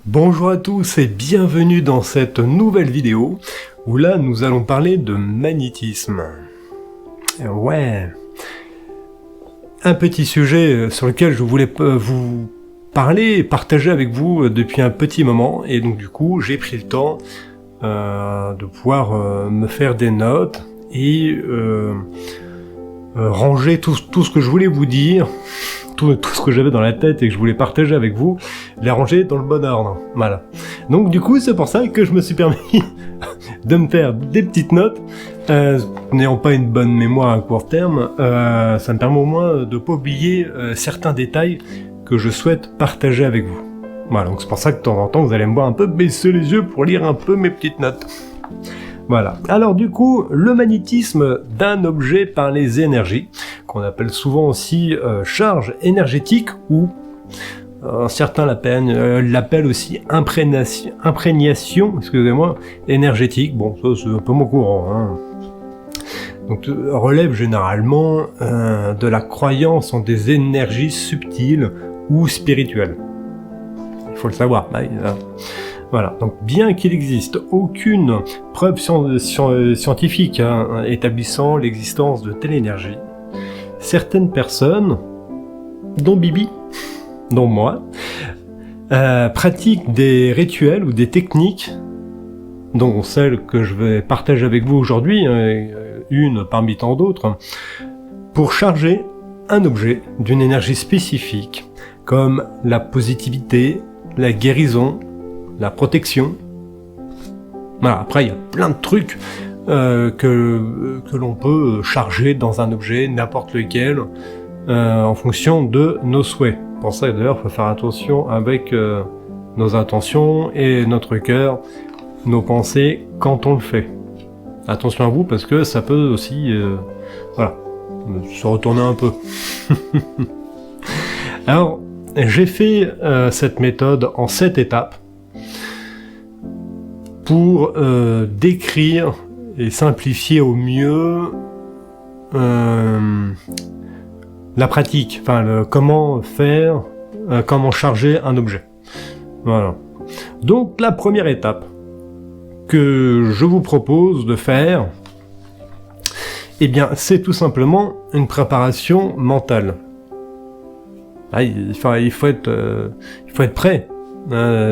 Bonjour à tous et bienvenue dans cette nouvelle vidéo où là nous allons parler de magnétisme. Ouais, un petit sujet sur lequel je voulais vous parler et partager avec vous depuis un petit moment, et donc du coup j'ai pris le temps de pouvoir me faire des notes et ranger tout ce que je voulais vous dire, tout ce que j'avais dans la tête et que je voulais partager avec vous, les ranger dans le bon ordre. Voilà. Donc du coup, c'est pour ça que je me suis permis de me faire des petites notes. N'ayant pas une bonne mémoire à court terme, ça me permet au moins de ne pas oublier certains détails que je souhaite partager avec vous. Voilà, donc c'est pour ça que de temps en temps, vous allez me voir un peu baisser les yeux pour lire un peu mes petites notes. Voilà. Alors du coup, le magnétisme d'un objet par les énergies, qu'on appelle souvent aussi charge énergétique, ou certains l'appellent aussi imprégnation, excusez-moi, énergétique. Bon, ça c'est un peu mon courant, hein. Donc relève généralement de la croyance en des énergies subtiles ou spirituelles. Il faut le savoir. Voilà, donc bien qu'il n'existe aucune preuve scientifique établissant l'existence de telle énergie, certaines personnes, dont Bibi, dont moi, pratiquent des rituels ou des techniques, dont celle que je vais partager avec vous aujourd'hui, une parmi tant d'autres, pour charger un objet d'une énergie spécifique, comme la positivité, la guérison, la protection. Voilà, après il y a plein de trucs que l'on peut charger dans un objet, n'importe lequel, en fonction de nos souhaits. Pour ça d'ailleurs, il faut faire attention avec nos intentions et notre cœur, nos pensées quand on le fait. Attention à vous parce que ça peut aussi voilà, se retourner un peu. Alors, j'ai fait cette méthode en 7 étapes pour décrire et simplifier au mieux la pratique, enfin comment faire, comment charger un objet. Voilà. Donc la première étape que je vous propose de faire, eh bien c'est tout simplement une préparation mentale. Il faut être prêt.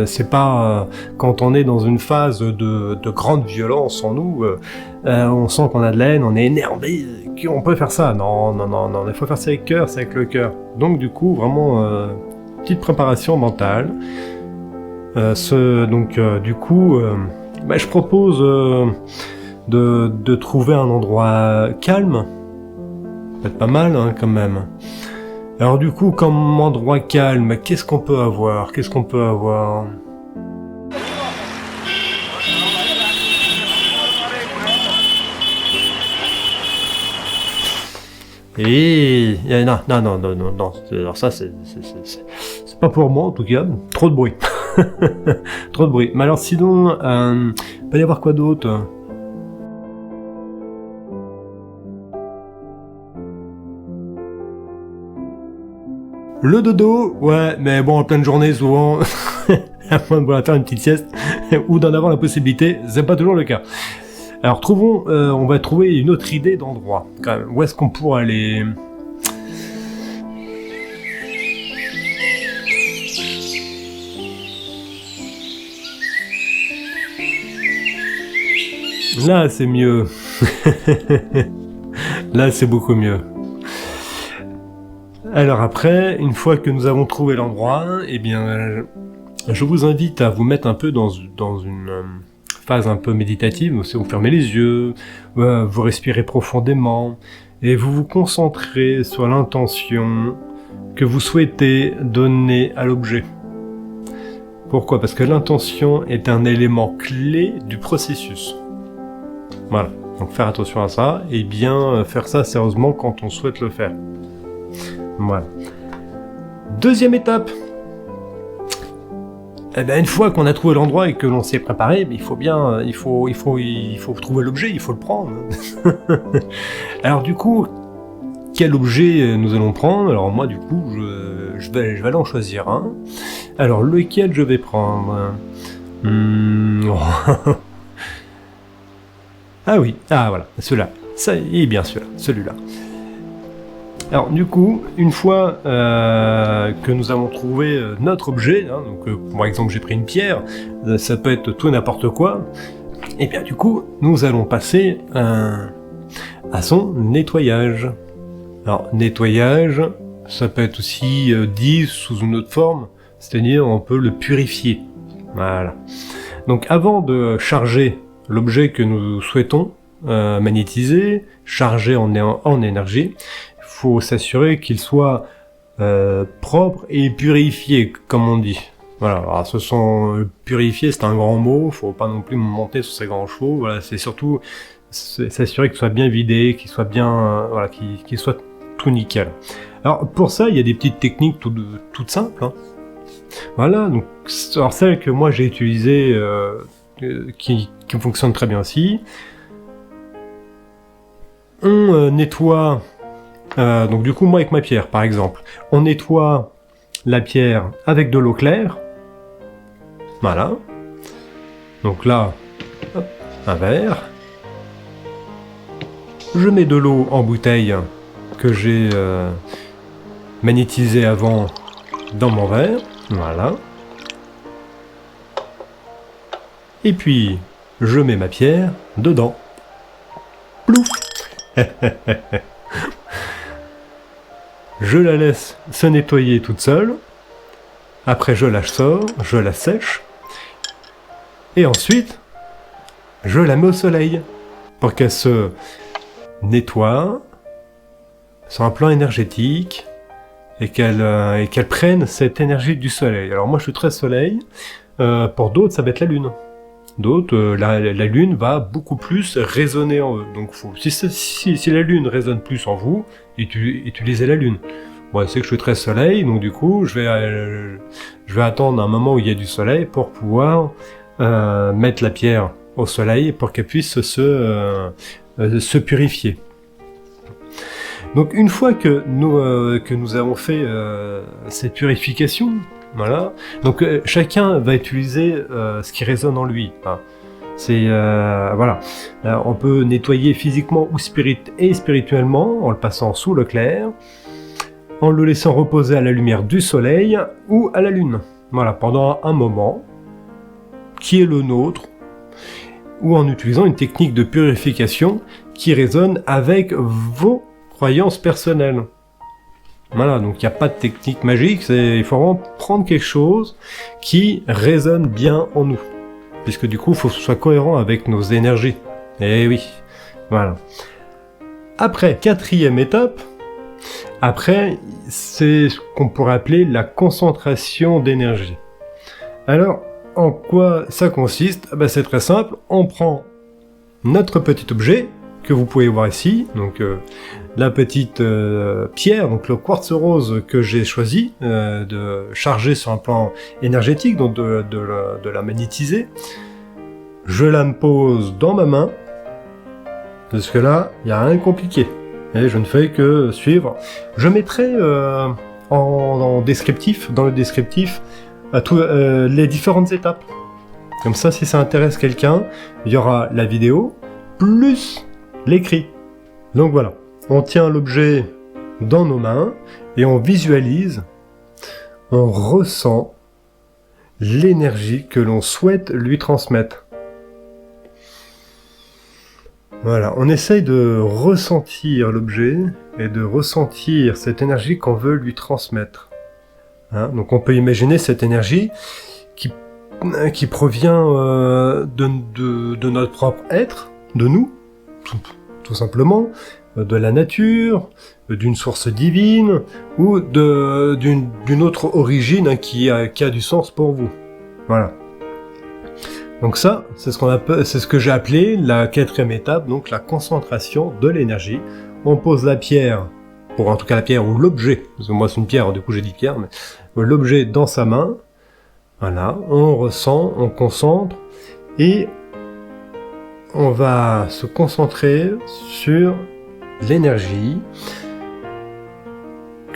C'est pas quand on est dans une phase de grande violence en nous, on sent qu'on a de la haine, on est énervé, qu'on peut faire ça. Non, il faut faire ça avec cœur, c'est avec le cœur. Donc du coup, vraiment, petite préparation mentale. Du coup, je propose de trouver un endroit calme. Ça peut être pas mal, hein, quand même. Alors du coup, comme endroit calme, qu'est-ce qu'on peut avoir? Et non. Alors ça, c'est pas pour moi en tout cas. Trop de bruit. Trop de bruit. Mais alors sinon, peut y avoir quoi d'autre? Le dodo, ouais, mais bon, en pleine journée, souvent, à moins de vouloir faire une petite sieste, ou d'en avoir la possibilité, c'est pas toujours le cas. Alors, on va trouver une autre idée d'endroit, quand même. Où est-ce qu'on pourrait aller? Là, c'est mieux. Là, c'est beaucoup mieux. Alors après, une fois que nous avons trouvé l'endroit, eh bien, je vous invite à vous mettre un peu dans une phase un peu méditative. Vous fermez les yeux, vous respirez profondément, et vous vous concentrez sur l'intention que vous souhaitez donner à l'objet. Pourquoi? Parce que l'intention est un élément clé du processus. Voilà, donc faire attention à ça, et bien faire ça sérieusement quand on souhaite le faire. Voilà. Deuxième étape. Eh bien, une fois qu'on a trouvé l'endroit et que l'on s'est préparé, il faut trouver l'objet, il faut le prendre. Alors du coup, quel objet nous allons prendre. Alors moi du coup je vais aller en choisir un. Alors lequel je vais prendre? Ah oui, ah voilà, celui-là. Ça est bien celui-là. Alors du coup, une fois que nous avons trouvé notre objet, hein, donc par exemple j'ai pris une pierre, ça peut être tout et n'importe quoi, et bien du coup nous allons passer à son nettoyage. Alors nettoyage, ça peut être aussi dit sous une autre forme, c'est-à-dire on peut le purifier. Voilà. Donc avant de charger l'objet que nous souhaitons magnétiser, charger en énergie, il faut s'assurer qu'il soit propre et purifié, comme on dit. Voilà, alors ce sont purifier, c'est un grand mot, faut pas non plus monter sur ces grands chevaux, voilà, c'est surtout s'assurer qu'il soit bien vidé, qu'il soit bien, voilà, qu'il soit tout nickel. Alors pour ça, il y a des petites techniques toutes simples, hein. Voilà, donc alors celle que moi j'ai utilisée, qui fonctionne très bien aussi. On nettoie, donc du coup moi avec ma pierre par exemple, on nettoie la pierre avec de l'eau claire. Voilà. Donc là, hop, un verre. Je mets de l'eau en bouteille que j'ai magnétisée avant dans mon verre. Voilà. Et puis, je mets ma pierre dedans. Plouf. Je la laisse se nettoyer toute seule. Après, je la sors, je la sèche. Et ensuite, je la mets au soleil pour qu'elle se nettoie sur un plan énergétique et qu'elle prenne cette énergie du soleil. Alors moi, je suis très soleil. Pour d'autres, ça va être la lune. D'autres, la lune va beaucoup plus résonner en eux. Donc si la lune résonne plus en vous, utilisez la lune. Bon, c'est que je suis très soleil, donc du coup, je vais attendre un moment où il y a du soleil pour pouvoir mettre la pierre au soleil pour qu'elle puisse se purifier. Donc une fois que nous avons fait cette purification, voilà. Donc chacun va utiliser ce qui résonne en lui. Hein. C'est voilà. On peut nettoyer physiquement ou spirituellement en le passant sous l'eau claire, en le laissant reposer à la lumière du soleil ou à la lune. Voilà, pendant un moment qui est le nôtre, ou en utilisant une technique de purification qui résonne avec vos croyances personnelles. Voilà, donc il n'y a pas de technique magique, il faut vraiment prendre quelque chose qui résonne bien en nous. Puisque du coup, il faut que ce soit cohérent avec nos énergies. Eh oui, voilà. Après, quatrième étape, c'est ce qu'on pourrait appeler la concentration d'énergie. Alors, en quoi ça consiste? C'est très simple, on prend notre petit objet, que vous pouvez voir ici, donc la petite pierre, donc le quartz rose que j'ai choisi de charger sur un plan énergétique, donc de la magnétiser. Je la pose dans ma main, parce que là, il n'y a rien de compliqué. Et je ne fais que suivre. Je mettrai dans le descriptif les différentes étapes. Comme ça, si ça intéresse quelqu'un, il y aura la vidéo, plus l'écrit. Donc voilà, on tient l'objet dans nos mains et on visualise, on ressent l'énergie que l'on souhaite lui transmettre. Voilà, on essaye de ressentir l'objet et de ressentir cette énergie qu'on veut lui transmettre. Hein, donc on peut imaginer cette énergie qui provient de notre propre être, de nous, tout simplement, de la nature, d'une source divine, ou d'une autre origine, hein, qui a du sens pour vous. Voilà. Donc ça, c'est ce que j'ai appelé la quatrième étape, donc la concentration de l'énergie. On pose la pierre, en tout cas la pierre ou l'objet, parce que moi c'est une pierre, du coup j'ai dit pierre, mais l'objet dans sa main. Voilà, on ressent, on concentre, et on va se concentrer sur l'énergie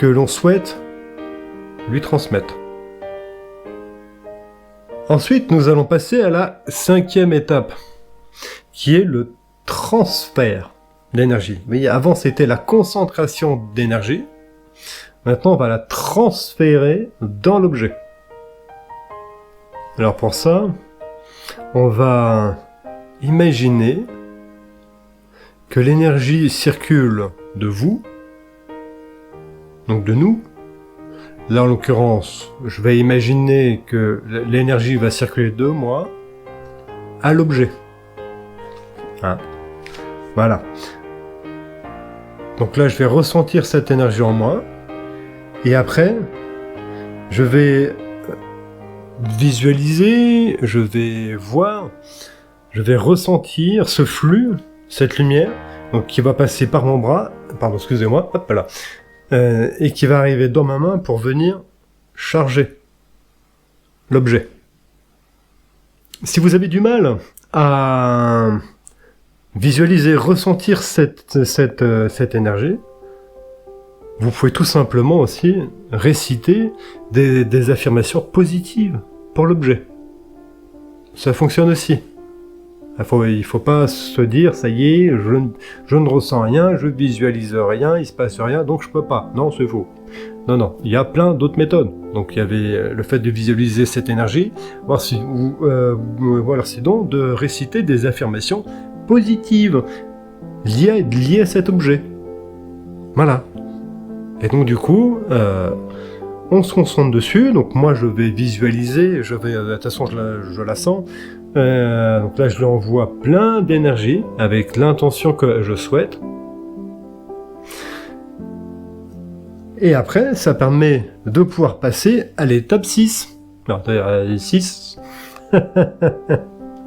que l'on souhaite lui transmettre. Ensuite, nous allons passer à la 5e étape, qui est le transfert d'énergie. Vous voyez, avant c'était la concentration d'énergie, maintenant on va la transférer dans l'objet. Alors pour ça, on va imaginer que l'énergie circule de vous, donc de nous. Là en l'occurrence, je vais imaginer que l'énergie va circuler de moi à l'objet. Hein. Voilà. Donc là je vais ressentir cette énergie en moi, et après je vais visualiser, je vais voir, je vais ressentir ce flux, cette lumière, donc qui va passer par mon bras, pardon, excusez-moi, hop là, et qui va arriver dans ma main pour venir charger l'objet. Si vous avez du mal à visualiser, ressentir cette énergie, vous pouvez tout simplement aussi réciter des affirmations positives pour l'objet. Ça fonctionne aussi. Il faut pas se dire, ça y est, je ne ressens rien, je visualise rien, il se passe rien, donc je peux pas. Non, c'est faux. Non, il y a plein d'autres méthodes. Donc il y avait le fait de visualiser cette énergie, ou alors sinon de réciter des affirmations positives liées à cet objet. Voilà. Et donc du coup, on se concentre dessus. Donc moi je vais visualiser, de toute façon je la sens. Donc là je lui envoie plein d'énergie avec l'intention que je souhaite. Et après ça permet de pouvoir passer à l'étape 6. Alors d'ailleurs 6.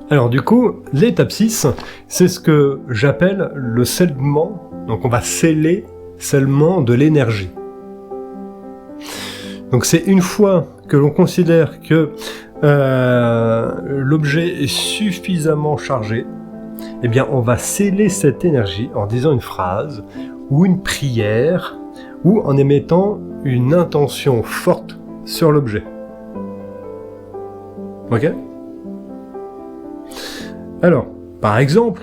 Alors du coup, l'étape 6, c'est ce que j'appelle le scellement. Donc on va sceller seulement de l'énergie. Donc c'est une fois que l'on considère que l'objet est suffisamment chargé, eh bien on va sceller cette énergie en disant une phrase ou une prière ou en émettant une intention forte sur l'objet. Ok ? Alors, par exemple,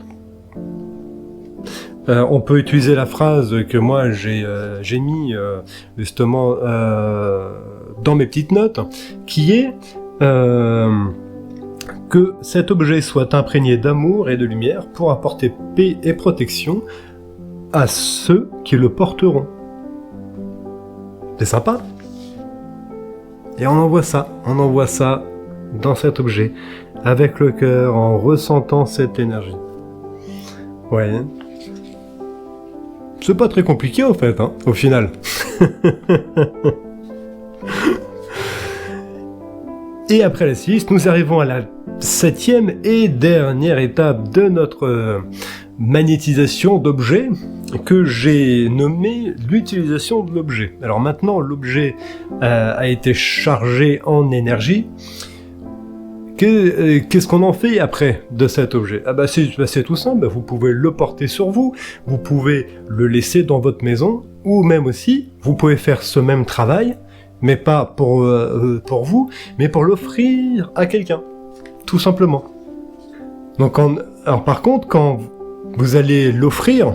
on peut utiliser la phrase que moi j'ai mis justement dans mes petites notes, qui est que cet objet soit imprégné d'amour et de lumière pour apporter paix et protection à ceux qui le porteront. C'est sympa. Et on envoie ça dans cet objet, avec le cœur, en ressentant cette énergie. Ouais. C'est pas très compliqué en fait, hein, au final. Et après la 6, nous arrivons à la 7e et dernière étape de notre magnétisation d'objet, que j'ai nommé l'utilisation de l'objet. Alors maintenant, l'objet a été chargé en énergie. Qu'est-ce qu'on en fait après de cet objet ? C'est tout simple, vous pouvez le porter sur vous, vous pouvez le laisser dans votre maison, ou même aussi, vous pouvez faire ce même travail, mais pas pour vous, mais pour l'offrir à quelqu'un, tout simplement. Donc, alors par contre, quand vous allez l'offrir,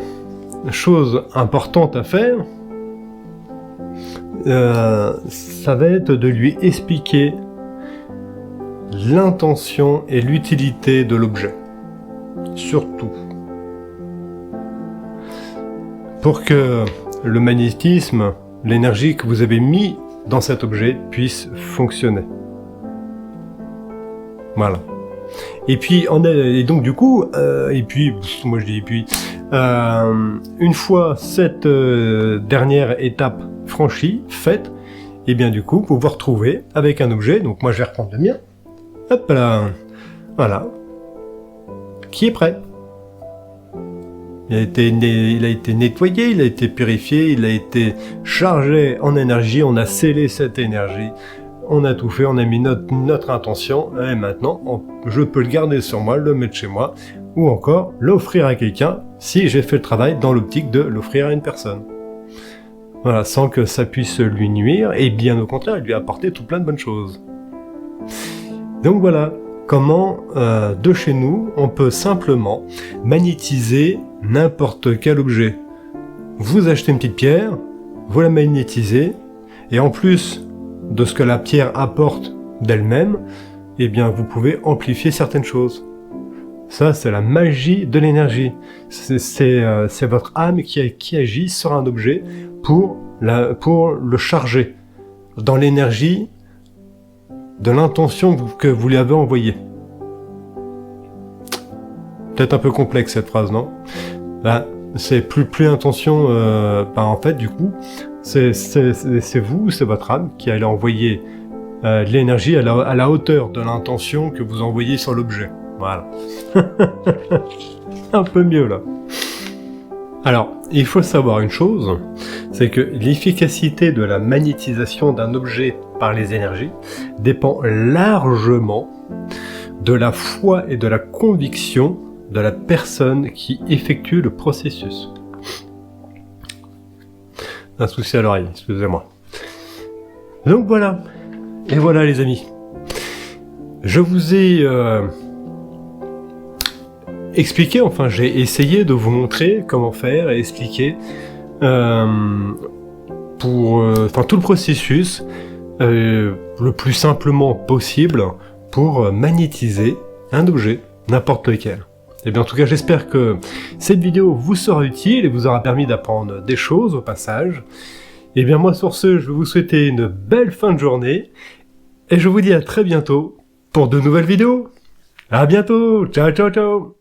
chose importante à faire, ça va être de lui expliquer l'intention et l'utilité de l'objet. Surtout. Pour que le magnétisme, l'énergie que vous avez mis dans cet objet puisse fonctionner. Voilà. Et puis, donc du coup, une fois cette dernière étape franchie, faite, et bien du coup, vous vous retrouvez avec un objet, donc moi je vais reprendre le mien, hop là, voilà, qui est prêt. Il a été nettoyé, il a été purifié, il a été chargé en énergie, on a scellé cette énergie, on a tout fait, on a mis notre intention, et maintenant je peux le garder sur moi, le mettre chez moi, ou encore l'offrir à quelqu'un si j'ai fait le travail dans l'optique de l'offrir à une personne. Voilà, sans que ça puisse lui nuire, et bien au contraire, lui apporter tout plein de bonnes choses. Donc voilà, comment de chez nous, on peut simplement magnétiser n'importe quel objet. Vous achetez une petite pierre, vous la magnétisez, et en plus de ce que la pierre apporte d'elle-même, eh bien vous pouvez amplifier certaines choses. Ça, c'est la magie de l'énergie. C'est votre âme qui agit sur un objet pour le charger dans l'énergie de l'intention que vous lui avez envoyée. Peut-être un peu complexe cette phrase, non? Là, c'est plus intention, en fait, du coup, c'est vous, c'est votre âme qui allez envoyer l'énergie à la hauteur de l'intention que vous envoyez sur l'objet. Voilà. Un peu mieux, là. Alors, il faut savoir une chose, c'est que l'efficacité de la magnétisation d'un objet par les énergies dépend largement de la foi et de la conviction de la personne qui effectue le processus. Un souci à l'oreille, excusez-moi. Donc voilà, et voilà les amis. Je vous ai expliqué, enfin j'ai essayé de vous montrer comment faire et expliquer tout le processus le plus simplement possible pour magnétiser un objet, n'importe lequel. Et bien en tout cas j'espère que cette vidéo vous sera utile et vous aura permis d'apprendre des choses au passage. Et bien moi sur ce, je vais vous souhaiter une belle fin de journée et je vous dis à très bientôt pour de nouvelles vidéos. À bientôt, ciao ciao ciao.